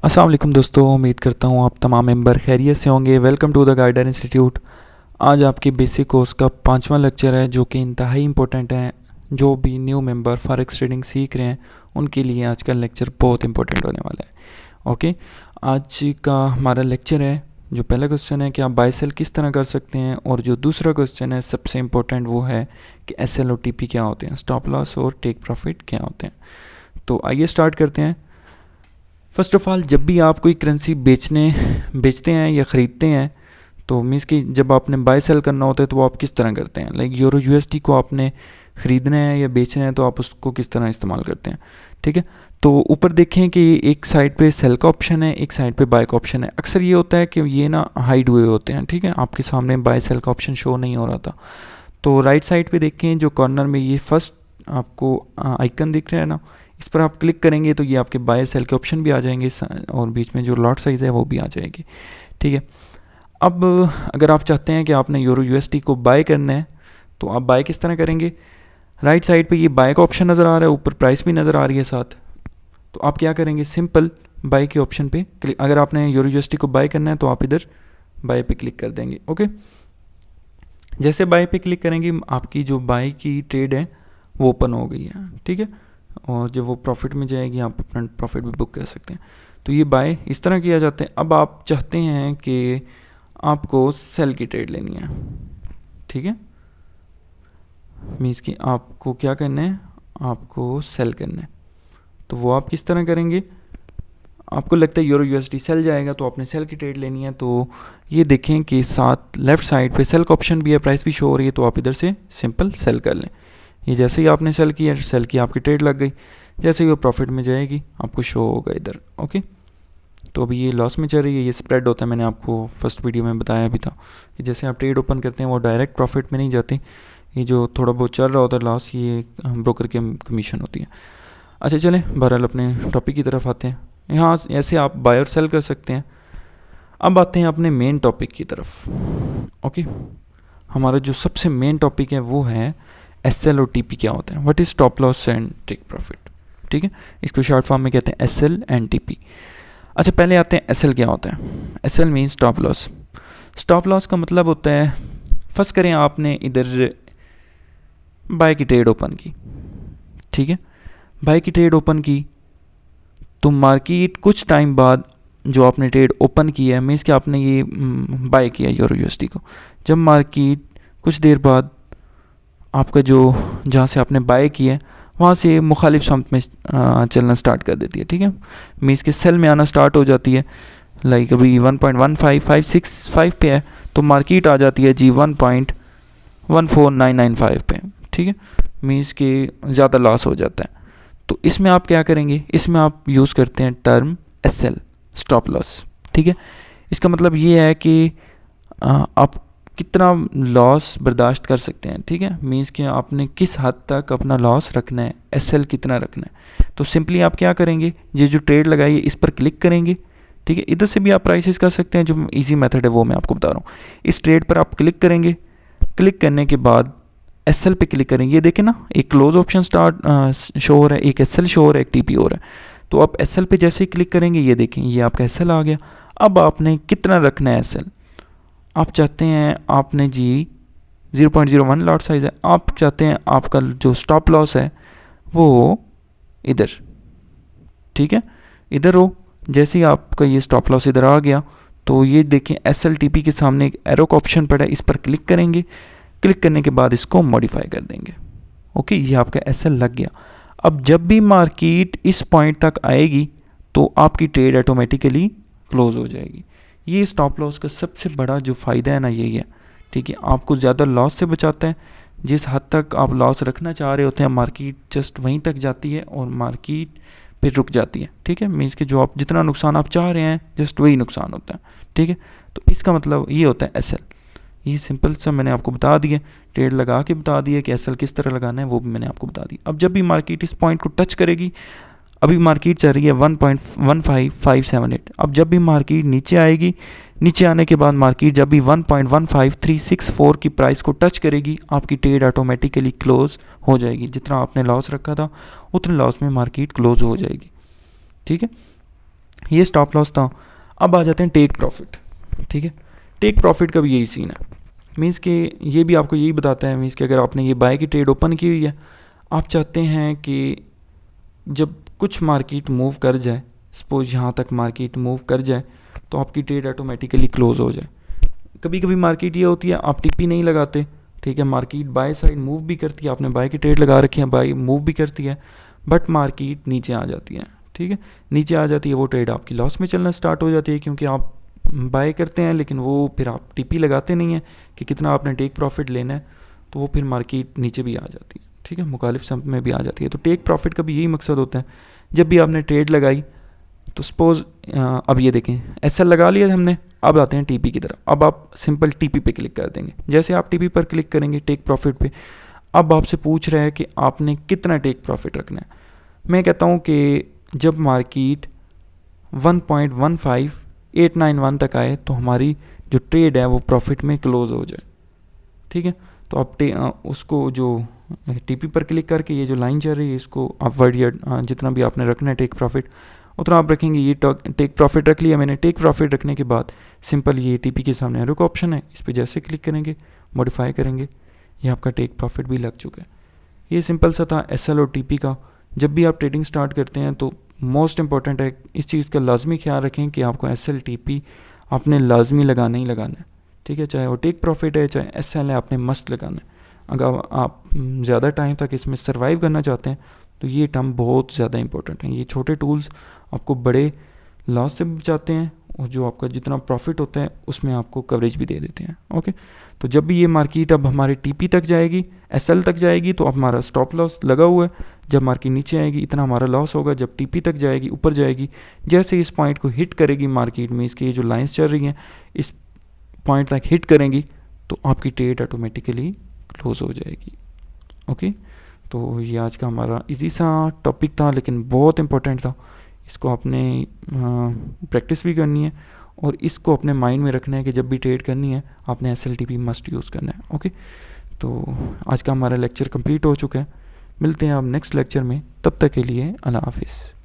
अस्सलाम वालेकुम दोस्तों, उम्मीद करता हूँ आप तमाम मेंबर खैरियत से होंगे। Welcome to the guider institute. आज आपकी बेसिक कोर्स का 5वां लेक्चर है जो कि इंतहाई इंपॉर्टेंट है। जो भी न्यू मेंबर फॉरेक्स ट्रेडिंग सीख रहे हैं उनके लिए आज का लेक्चर बहुत इंपॉर्टेंट होने वाला है। ओके, आज का हमारा लेक्चर है। जो पहला क्वेश्चन है कि आप बाय सेल किस तरह कर सकते हैं, और जो दूसरा क्वेश्चन है सबसे इम्पोर्टेंट वो है कि SL और TP क्या होते हैं, स्टॉप लॉस और टेक प्रॉफिट क्या होते हैं। तो आइए स्टार्ट करते हैं। फ़र्स्ट ऑफ़ ऑल, जब भी आप कोई करेंसी बेचते हैं या ख़रीदते हैं तो मीन्स कि जब आपने बाय सेल करना होता है तो वो आप किस तरह करते हैं। लाइक यूरो USD को आपने ख़रीदना है या बेचना है तो आप उसको किस तरह इस्तेमाल करते हैं। ठीक है, तो ऊपर देखें कि एक साइड पे सेल का ऑप्शन है, एक साइड पे बाय का ऑप्शन है। अक्सर ये होता है कि ये ना हाइड हुए होते हैं। ठीक है, आपके सामने बाय सेल का ऑप्शन शो नहीं हो रहा था। तो राइट साइड पे देखें जो कॉर्नर में ये फर्स्ट आपको आइकन दिख रहा है ना, इस पर आप क्लिक करेंगे तो ये आपके बाय सेल के ऑप्शन भी आ जाएंगे और बीच में जो लॉट साइज़ है वो भी आ जाएगी। ठीक है, अब अगर आप चाहते हैं कि आपने यूरो USD को बाय करना है तो आप बाय किस तरह करेंगे। राइट साइड पे ये बाय का ऑप्शन नज़र आ रहा है, ऊपर प्राइस भी नज़र आ रही है साथ। तो आप क्या करेंगे, सिंपल बाय के ऑप्शन पे क्लिक। अगर आपने यूरो USD को बाय करना है तो आप इधर बाय पे क्लिक कर देंगे। ओके, जैसे बाय पे क्लिक करेंगे आपकी जो बाय की ट्रेड है वो ओपन हो गई है। ठीक है, और जब वो प्रॉफिट में जाएगी आप अपना प्रॉफिट भी बुक कर सकते हैं। तो ये बाय इस तरह किया जाता है। अब आप चाहते हैं कि आपको सेल की ट्रेड लेनी है। ठीक है, मीन्स कि आपको क्या करना है, आपको सेल करना है। तो वो आप किस तरह करेंगे, आपको लगता है यूरो USD सेल जाएगा तो आपने सेल की ट्रेड लेनी है। तो ये देखें कि साथ लेफ़्ट साइड पे सेल का ऑप्शन भी है, प्राइस भी शो हो रही है, तो आप इधर से सिंपल सेल कर लें। ये जैसे ही आपने सेल किया, सेल की आपकी ट्रेड लग गई। जैसे ही वो प्रॉफिट में जाएगी आपको शो होगा इधर। ओके, तो अभी ये लॉस में चल रही है, ये स्प्रेड होता है। मैंने आपको फर्स्ट वीडियो में बताया भी था कि जैसे आप ट्रेड ओपन करते हैं वो डायरेक्ट प्रॉफिट में नहीं जाती, ये जो थोड़ा बहुत चल रहा होता है लॉस, ये ब्रोकर की कमीशन होती है। अच्छा चलें, बहरहाल अपने टॉपिक की तरफ आते हैं। यहाँ ऐसे आप बाय और सेल कर सकते हैं। अब आते हैं अपने मेन टॉपिक की तरफ। ओके, हमारा जो सबसे मेन टॉपिक है वो है SL और TP क्या होते हैं, what is stop loss and take profit. ठीक है, इसको शॉर्ट फॉर्म में कहते हैं SL एंड TP। अच्छा, पहले आते हैं SL क्या होता है। SL means stop loss. Stop loss का मतलब होता है, फर्स्ट करें आपने इधर बाय की ट्रेड ओपन की। ठीक है, बाय की ट्रेड ओपन की तो मार्केट कुछ टाइम बाद जो आपने ट्रेड ओपन किया है, मीन्स कि आपने ये बाय किया यूरो USD को, जब मार्केट कुछ देर बाद आपका जो जहाँ से आपने बाय किया है वहाँ से मुखालिफ समत में चलना स्टार्ट कर देती है। ठीक है, मीन्स के सेल में आना स्टार्ट हो जाती है। लाइक अभी 1.15565 पे है तो मार्केट आ जाती है जी 1.14995 पे। ठीक है, मीन्स के ज़्यादा लॉस हो जाता है। तो इसमें आप क्या करेंगे, इसमें आप यूज़ करते हैं टर्म SL, स्टॉप लॉस। ठीक है, इसका मतलब ये है कि आप कितना लॉस बर्दाश्त कर सकते हैं। ठीक है, मीन्स कि आपने किस हद तक अपना लॉस रखना है, SL कितना रखना है। तो सिंपली आप क्या करेंगे, ये जो ट्रेड लगाई है इस पर क्लिक करेंगे। ठीक है, इधर से भी आप प्राइसेस कर सकते हैं, जो इजी मेथड है वो मैं आपको बता रहा हूँ। इस ट्रेड पर आप क्लिक करेंगे, क्लिक करने के बाद SL पे क्लिक करेंगे। ये देखें ना, एक क्लोज ऑप्शन स्टार्ट शो हो रहा है, एक SL शो हो रहा है, एक TP हो रहा है। तो आप SL पे जैसे ही क्लिक करेंगे ये देखें ये आपका SL आ गया। अब आपने कितना रखना है SL, आप चाहते हैं आपने जी 0.01 लॉट साइज़ है, आप चाहते हैं आपका जो स्टॉप लॉस है वो इधर। ठीक है, इधर हो। जैसे ही आपका ये स्टॉप लॉस इधर आ गया तो ये देखें SL TP के सामने एक एरो का ऑप्शन पड़ा है, इस पर क्लिक करेंगे। क्लिक करने के बाद इसको मॉडिफाई कर देंगे। ओके, ये आपका SL लग गया। अब जब भी मार्केट इस पॉइंट तक आएगी तो आपकी ट्रेड ऑटोमेटिकली क्लोज हो जाएगी। ये स्टॉप लॉस का सबसे बड़ा जो फ़ायदा है ना यही है। ठीक है, आपको ज़्यादा लॉस से बचाता है। जिस हद तक आप लॉस रखना चाह रहे होते हैं मार्केट जस्ट वहीं तक जाती है और मार्केट फिर रुक जाती है। ठीक है, मीन्स कि जो आप जितना नुकसान आप चाह रहे हैं जस्ट वही नुकसान होता है। ठीक है, तो इसका मतलब ये होता है SL। ये सिंपल सा मैंने आपको बता दिया, ट्रेड लगा के बता दिया कि SL किस तरह लगाना है, वो भी मैंने आपको बता दिया। अब जब भी मार्केट इस पॉइंट को टच करेगी, अभी मार्केट चल रही है 1.15578, अब जब भी मार्केट नीचे आएगी, नीचे आने के बाद मार्केट जब भी 1.15364 की प्राइस को टच करेगी आपकी ट्रेड ऑटोमेटिकली क्लोज हो जाएगी। जितना आपने लॉस रखा था उतने लॉस में मार्केट क्लोज हो जाएगी। ठीक है, ये स्टॉप लॉस था। अब आ जाते हैं टेक प्रॉफिट। ठीक है, टेक प्रॉफिट का भी यही सीन है। मीन्स कि ये भी आपको यही बताता है, मीन्स कि अगर आपने ये बाय की ट्रेड ओपन की हुई है, आप चाहते हैं कि जब कुछ मार्केट मूव कर जाए, सपोज यहाँ तक मार्केट मूव कर जाए, तो आपकी ट्रेड ऑटोमेटिकली क्लोज हो जाए। कभी कभी मार्केट ये होती है आप टीपी नहीं लगाते, ठीक है, मार्केट बाय साइड मूव भी करती है, आपने बाय की ट्रेड लगा रखी है, बाय मूव भी करती है, बट मार्केट नीचे आ जाती है। ठीक है, नीचे आ जाती है, वो ट्रेड आपकी लॉस में चलना स्टार्ट हो जाती है, क्योंकि आप बाय करते हैं लेकिन वो फिर आप टीपी लगाते नहीं हैं कि कितना आपने टेक प्रॉफिट लेना है, तो वो फिर मार्केट नीचे भी आ जाती है। ठीक है, मुखालिफ समत में भी आ जाती है। तो टेक प्रॉफिट का भी यही मकसद होता है, जब भी आपने ट्रेड लगाई तो सपोज अब ये देखें एसएल लगा लिया हमने, अब आते हैं टीपी की तरफ। अब आप सिंपल टीपी पे क्लिक कर देंगे। जैसे आप टीपी पर क्लिक करेंगे टेक प्रॉफिट पे, अब आपसे पूछ रहा है कि आपने कितना टेक प्रॉफिट रखना है। मैं कहता हूँ कि जब मार्केट 1.15891 तक आए तो हमारी जो ट्रेड है वो प्रॉफिट में क्लोज हो जाए। ठीक है, तो आप उसको जो टीपी पर क्लिक करके ये जो लाइन चल रही है इसको आप वर्ड या जितना भी आपने रखना है टेक प्रॉफिट उतना आप रखेंगे। ये टेक प्रॉफिट रख लिया मैंने। टेक प्रॉफिट रखने के बाद सिंपल ये टीपी के सामने एरो का ऑप्शन है, इस पर जैसे क्लिक करेंगे मॉडिफाई करेंगे, ये आपका टेक प्रॉफिट भी लग चुका है। ये सिंपल सा था एसएल और टीपी का। जब भी आप ट्रेडिंग स्टार्ट करते हैं तो मोस्ट इंपॉर्टेंट है इस चीज़ का लाजमी ख्याल रखें कि आपको एसएल टीपी आपने लाजमी लगाना ही लगाना है। ठीक है, चाहे वो टेक प्रॉफिट है चाहे एसएल है, आपने मस्ट लगाना है। अगर आप ज़्यादा टाइम तक इसमें सर्वाइव करना चाहते हैं तो ये टर्म बहुत ज़्यादा इंपॉर्टेंट है। ये छोटे टूल्स आपको बड़े लॉस से बचाते हैं और जो आपका जितना प्रॉफिट होता है उसमें आपको कवरेज भी दे देते हैं। ओके, तो जब भी ये मार्केट अब हमारे टीपी तक जाएगी, एसएल तक जाएगी, तो अब हमारा स्टॉप लॉस लगा हुआ है। जब मार्केट नीचे आएगी इतना हमारा लॉस होगा। जब टीपी तक जाएगी, ऊपर जाएगी, जैसे इस पॉइंट को हिट करेगी मार्केट में, इसकी ये जो लाइंस चल रही हैं इस पॉइंट तक हिट करेंगी तो आपकी ट्रेड ऑटोमेटिकली क्लोज हो जाएगी। ओके, तो ये आज का हमारा इजी सा टॉपिक था लेकिन बहुत इंपॉर्टेंट था। इसको आपने प्रैक्टिस भी करनी है और इसको अपने माइंड में रखना है कि जब भी ट्रेड करनी है आपने एसएलटीपी मस्ट यूज़ करना है। ओके, तो आज का हमारा लेक्चर कंप्लीट हो चुका है। मिलते हैं अब नेक्स्ट लेक्चर में, तब तक के लिए अल्लाह हाफिज़।